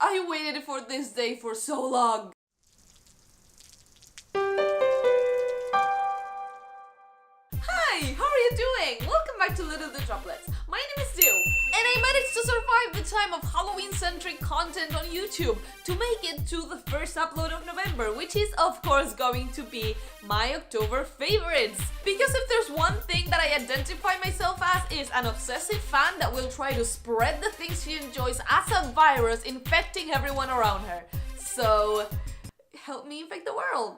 I waited for this day for so long. Hi, how are you doing? Welcome back to LittleDewDroplets. My name is Dew, and I managed to survive the time of Halloween-centric content on YouTube to make it to the first upload of November, which is of course going to be my October favorites. Because if there's one thing that I identify myself as, is an obsessive fan that will try to spread the things she enjoys as a virus, infecting everyone around her. So, help me infect the world.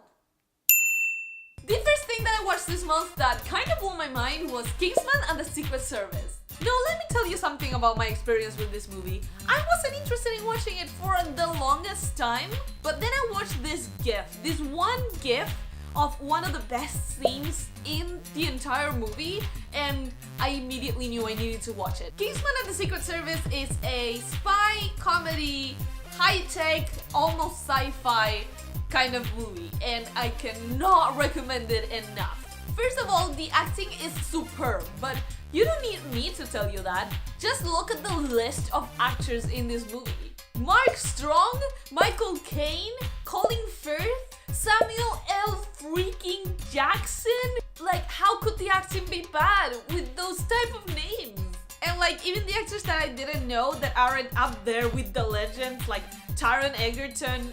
The first thing that I watched this month that kind of blew my mind was Kingsman and the Secret Service. Now let me tell you something about my experience with this movie. I wasn't interested in watching it for the longest time, but then I watched this one GIF of one of the best scenes in the entire movie, and I immediately knew I needed to watch it. Kingsman and the Secret Service is a spy comedy, high-tech, almost sci-fi kind of movie, and I cannot recommend it enough. First of all, the acting is superb, but you don't need me to tell you that. Just look at the list of actors in this movie. Mark Strong, Michael Caine, Colin Firth, Samuel L. freaking Jackson. Like, how could the acting be bad with those type of names? And like, even the actors that I didn't know that aren't up there with the legends, like Taron Egerton,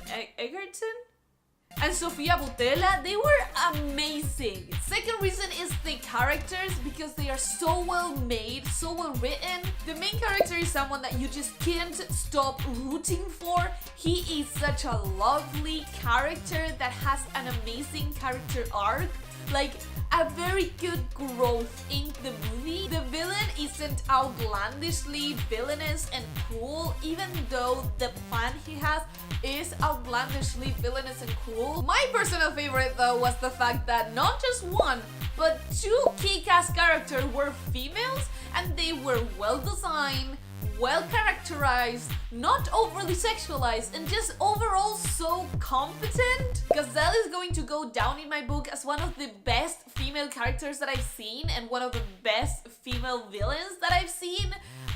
and Sofia Boutella, they were amazing. Second reason is the characters, because they are so well made, so well written. The main character is someone that you just can't stop rooting for. He is such a lovely character that has an amazing character arc. Like, a very good growth in the movie. The villain isn't outlandishly villainous and cruel, even though the plan he has is outlandishly villainous and cruel. My personal favorite though was the fact that not just one, but two kick-ass characters were females, and they were well designed, well characterized, not overly sexualized, and just overall so competent. Gazelle is going to go down in my book as one of the best female characters that I've seen, and one of the best female villains that I've seen.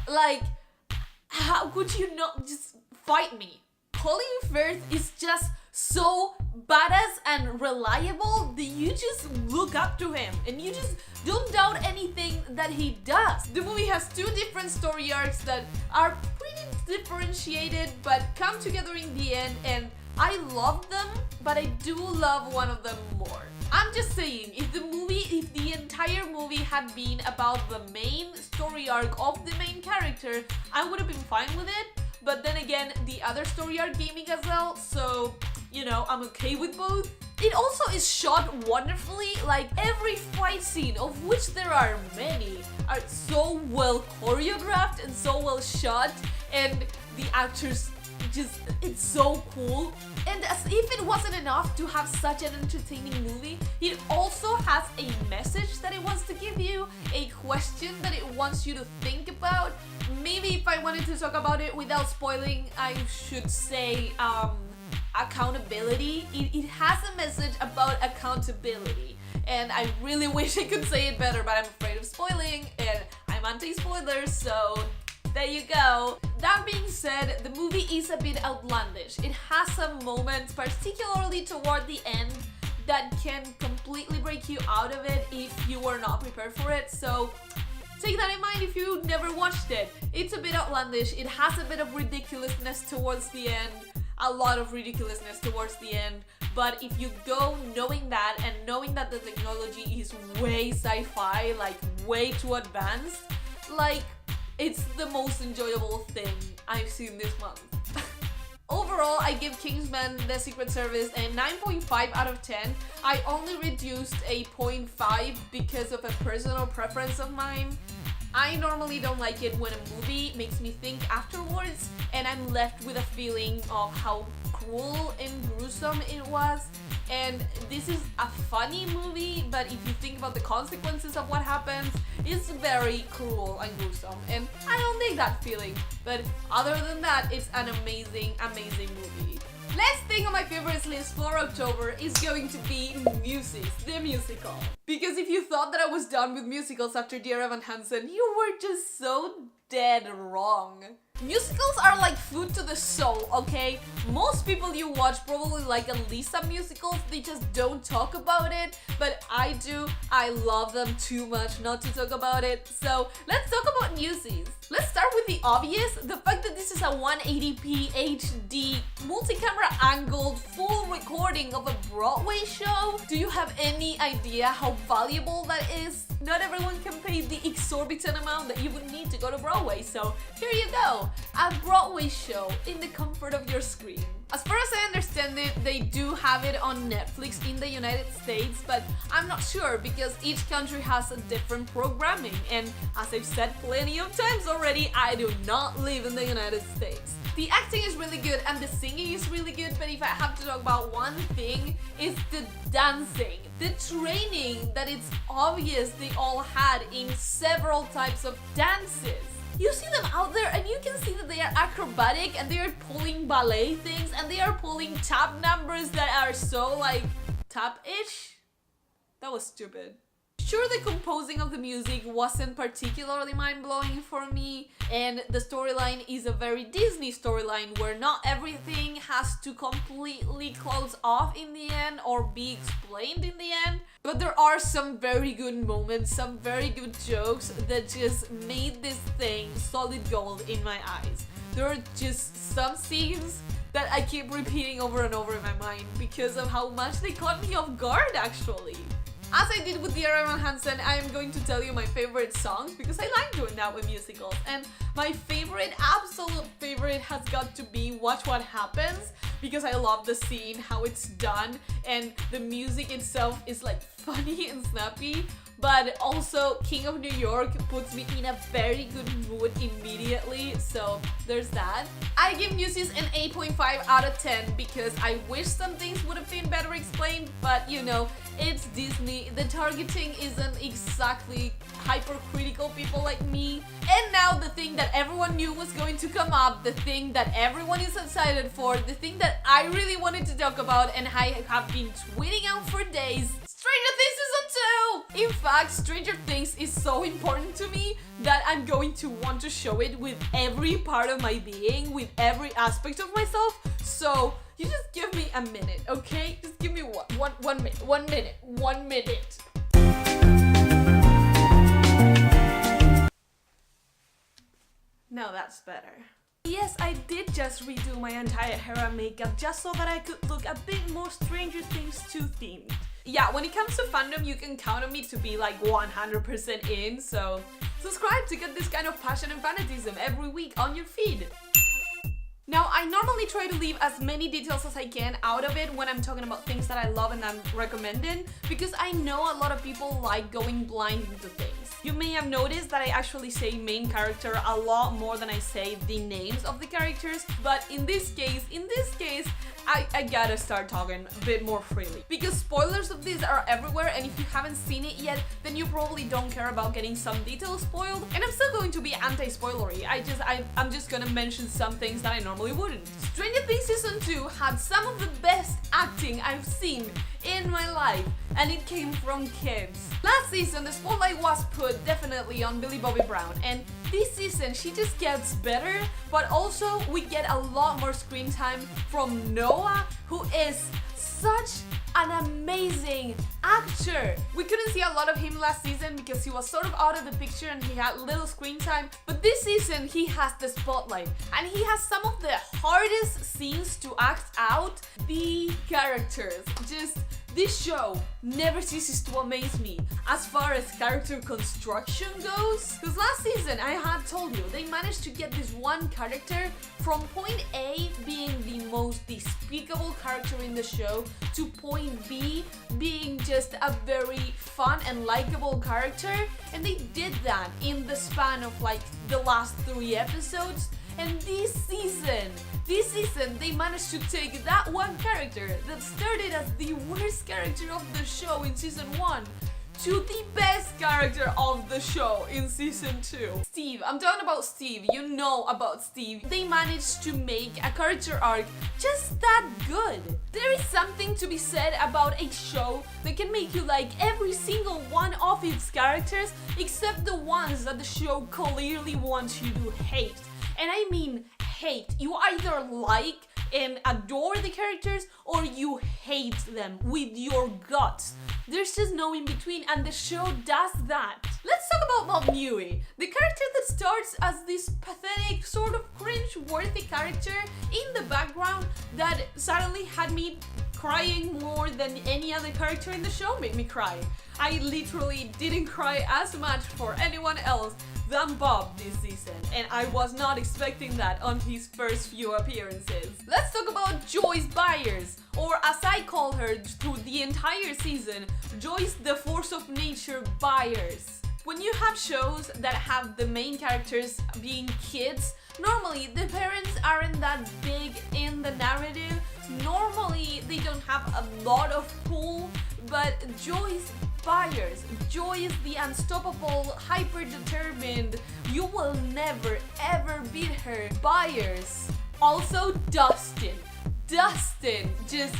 Like, how could you not just fight me? Colin Firth is just so badass and reliable that you just look up to him and you just don't doubt anything that he does. The movie has two different story arcs that are pretty differentiated but come together in the end, and I love them, but I do love one of them more. I'm just saying, if the entire movie had been about the main story arc of the main character, I would have been fine with it. But then again, the other story arc gave me Gazelle, so, you know, I'm okay with both. It also is shot wonderfully. Like, every fight scene, of which there are many, are so well choreographed and so well shot, and the actors just, it's so cool. And as if it wasn't enough to have such an entertaining movie, it also has a message that it wants to give you, a question that it wants you to think about. Maybe if I wanted to talk about it without spoiling, I should say accountability. It has a message about accountability, and I really wish I could say it better, but I'm afraid of spoiling, and I'm anti-spoilers, so there you go. That being said, the movie is a bit outlandish. It has some moments, particularly toward the end, that can completely break you out of it if you were not prepared for it, so take that in mind if you never watched it. It's a bit outlandish, it has a bit of ridiculousness towards the end, a lot of ridiculousness towards the end, but if you go knowing that, and knowing that the technology is way sci-fi, like way too advanced, like, it's the most enjoyable thing I've seen this month. Overall, I give Kingsman The Secret Service a 9.5 out of 10. I only reduced a 0.5 because of a personal preference of mine. I normally don't like it when a movie makes me think afterwards, and I'm left with a feeling of how cruel and gruesome it was. And this is a funny movie, but if you think about the consequences of what happens, it's very cruel and gruesome, and I don't like that feeling. But other than that, it's an amazing, amazing movie. Last thing on my favorites list for October is going to be Newsies, the musical. Because if you thought that I was done with musicals after Dear Evan Hansen, you were just so dead wrong. Musicals are like food to the soul, okay? Most people you watch probably like at least some musicals, they just don't talk about it, but I do. I love them too much not to talk about it. So let's talk about Newsies. Let's start with the obvious, the fact that this is a 180p HD multi-camera angled full recording of a Broadway show. Do you have any idea how valuable that is? Not everyone can pay the exorbitant amount that you would need to go to Broadway, so here you go, a Broadway show in the comfort of your screen. As far as I understand it, they do have it on Netflix in the United States, but I'm not sure because each country has a different programming, and as I've said plenty of times already, I do not live in the United States. The acting is really good and the singing is really good, but if I have to talk about one thing, it's the dancing. The training that it's obvious they all had in several types of dances. You see them out there and you can see that they are acrobatic and they are pulling ballet things and they are pulling tap numbers that are so like tap-ish. That was stupid. Sure, the composing of the music wasn't particularly mind-blowing for me, and the storyline is a very Disney storyline where not everything has to completely close off in the end or be explained in the end, but there are some very good moments, some very good jokes that just made this thing solid gold in my eyes. There are just some scenes that I keep repeating over and over in my mind because of how much they caught me off guard actually. As I did with Dear Evan Hansen, I am going to tell you my favorite songs because I like doing that with musicals. And my favorite, absolute favorite has got to be Watch What Happens because I love the scene, how it's done, and the music itself is like funny and snappy. But also King of New York puts me in a very good mood immediately, so there's that. I give Newsies an 8.5 out of 10 because I wish some things would have been better explained, but you know, it's Disney. The targeting isn't exactly hypercritical people like me. And now the thing that everyone knew was going to come up, the thing that everyone is excited for, the thing that I really wanted to talk about and I have been tweeting out for days, Stranger Things Season 2! In fact, Stranger Things is so important to me that I'm going to want to show it with every part of my being, with every aspect of myself. So you just give me a minute, okay? Just give me one minute. Now that's better. Yes, I did just redo my entire hair and makeup just so that I could look a bit more Stranger Things 2 themed. Yeah, when it comes to fandom, you can count on me to be like 100% in, so subscribe to get this kind of passion and fanatism every week on your feed. Now, I normally try to leave as many details as I can out of it when I'm talking about things that I love and I'm recommending, because I know a lot of people like going blind into things. You may have noticed that I actually say main character a lot more than I say the names of the characters, but in this case, I gotta start talking a bit more freely. Because spoilers of this are everywhere, and if you haven't seen it yet, then you probably don't care about getting some details spoiled. And I'm still going to be anti-spoilery, I'm just gonna mention some things that I normally wouldn't. Stranger Things Season 2 had some of the best acting I've seen in my life, and it came from kids. Last season, the spotlight was put definitely on Billy Bobby Brown, and this season she just gets better, but also we get a lot more screen time from Noah, who is such an amazing actor. We couldn't see a lot of him last season because he was sort of out of the picture and he had little screen time, but this season he has the spotlight and he has some of the hardest scenes to act out. The characters, just this show never ceases to amaze me as far as character construction goes. Because last season, I had told you, they managed to get this one character from point A being the most despicable character in the show to point B being just a very fun and likable character. And they did that in the span of like the last 3 episodes. And this season, they managed to take that one character that started as the worst character of the show in season 1 to the best character of the show in season 2. Steve, I'm talking about Steve, you know about Steve. They managed to make a character arc just that good. There is something to be said about a show that can make you like every single one of its characters except the ones that the show clearly wants you to hate. And I mean hate. You either like and adore the characters or you hate them with your guts. There's just no in between, and the show does that. Let's talk about Newey, the character that starts as this pathetic, sort of cringe-worthy character in the background that suddenly had me crying more than any other character in the show made me cry. I literally didn't cry as much for anyone else than Bob this season, and I was not expecting that on his first few appearances. Let's talk about Joyce Byers, or as I call her through the entire season, Joyce the Force of Nature Byers. When you have shows that have the main characters being kids, normally the parents aren't that big in the narrative. Normally they don't have a lot of pull, but Joyce Byers, Joyce the unstoppable, hyper-determined, you will never ever beat her Byers. Also Dustin just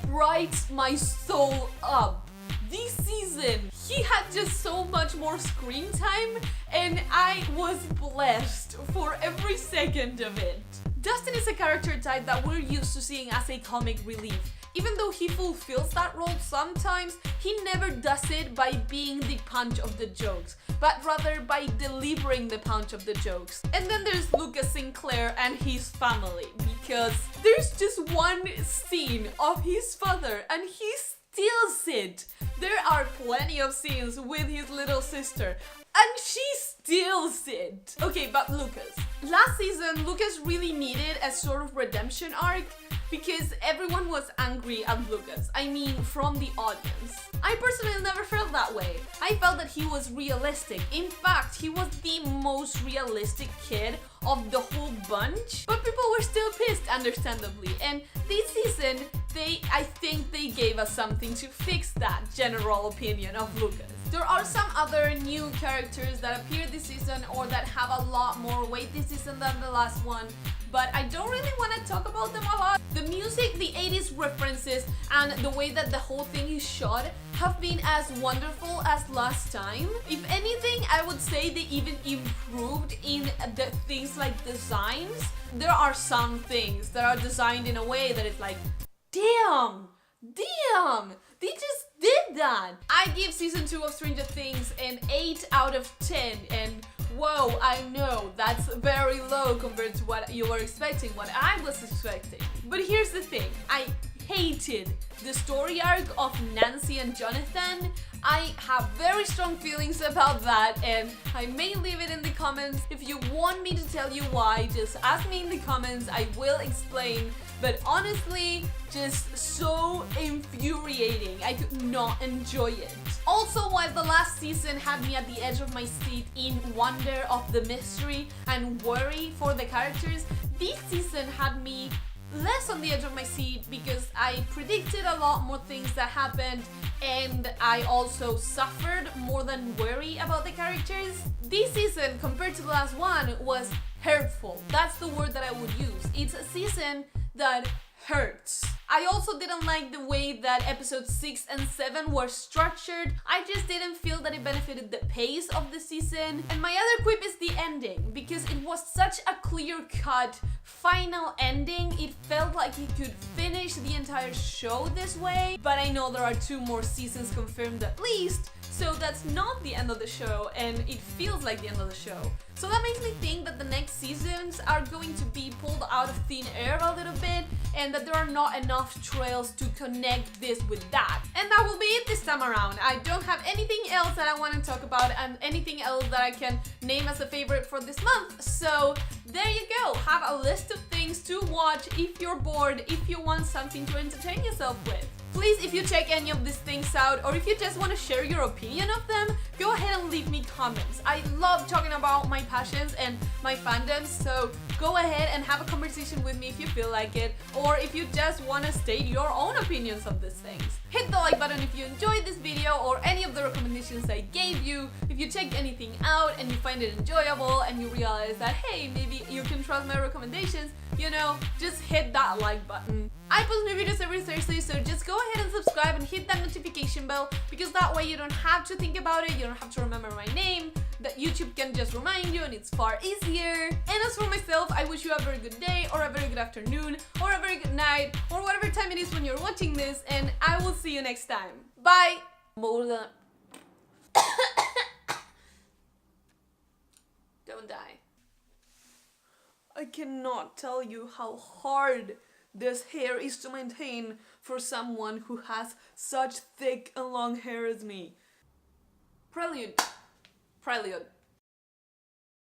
brights my soul up. This season, he had just so much more screen time and I was blessed for every second of it. Dustin is a character type that we're used to seeing as a comic relief. Even though he fulfills that role sometimes, he never does it by being the punch of the jokes, but rather by delivering the punch of the jokes. And then there's Lucas Sinclair and his family, because there's just one scene of his father and he steals it. There are plenty of scenes with his little sister and she steals it. Okay, but Lucas. Last season, Lucas really needed a sort of redemption arc because everyone was angry at Lucas. I mean, from the audience. I personally never felt that way. I felt that he was realistic. In fact, he was the most realistic kid of the whole bunch. But people were still pissed, understandably. And this season, I think they gave us something to fix that general opinion of Lucas. There are some other new characters that appear this season or that have a lot more weight this season than the last one, but I don't really want to talk about them a lot. The music, the 80s references, and the way that the whole thing is shot have been as wonderful as last time. If anything, I would say they even improved in the things like designs. There are some things that are designed in a way that it's like, damn, they just did that. I give season 2 of Stranger Things an 8 out of 10, and whoa, I know that's very low compared to what you were expecting, what I was expecting. But here's the thing, I hated the story arc of Nancy and Jonathan. I have very strong feelings about that, and I may leave it in the comments. If you want me to tell you why, just ask me in the comments, I will explain. But honestly, just so infuriating. I could not enjoy it. Also, while the last season had me at the edge of my seat in wonder of the mystery and worry for the characters, this season had me less on the edge of my seat because I predicted a lot more things that happened and I also suffered more than worry about the characters. This season, compared to the last one, was hurtful. That's the word that I would use. It's a season that hurts. I also didn't like the way that episodes 6 and 7 were structured. I just didn't feel that it benefited the pace of the season. And my other quip is the ending, because it was such a clear-cut final ending. It felt like it could finish the entire show this way, but I know there are 2 more seasons confirmed at least, so that's not the end of the show, and it feels like the end of the show. So that makes me think that the next seasons are going to be pulled out of thin air a little bit, and that there are not enough trails to connect this with that. And that will be it this time around. I don't have anything else that I want to talk about and anything else that I can name as a favorite for this month. So there you go. Have a list of things to watch if you're bored, if you want something to entertain yourself with. Please, if you check any of these things out, or if you just want to share your opinion of them, go ahead and leave me comments. I love talking about my passions and my fandoms, so go ahead and have a conversation with me if you feel like it, or if you just want to state your own opinions of these things. Hit the like button if you enjoyed this video or any of the recommendations I gave you. If you checked anything out and you find it enjoyable and you realize that, hey, maybe you can trust my recommendations, you know, just hit that like button. I post new videos every Thursday, so just go ahead and subscribe and hit that notification bell, because that way you don't have to think about it, you don't have to remember my name, that YouTube can just remind you and it's far easier. And as for myself, I wish you a very good day, or a very good afternoon, or a very good night, or whatever time it is when you're watching this, and I will see you next time. Bye! Don't die. I cannot tell you how hard this hair is to maintain for someone who has such thick and long hair as me. Prelude.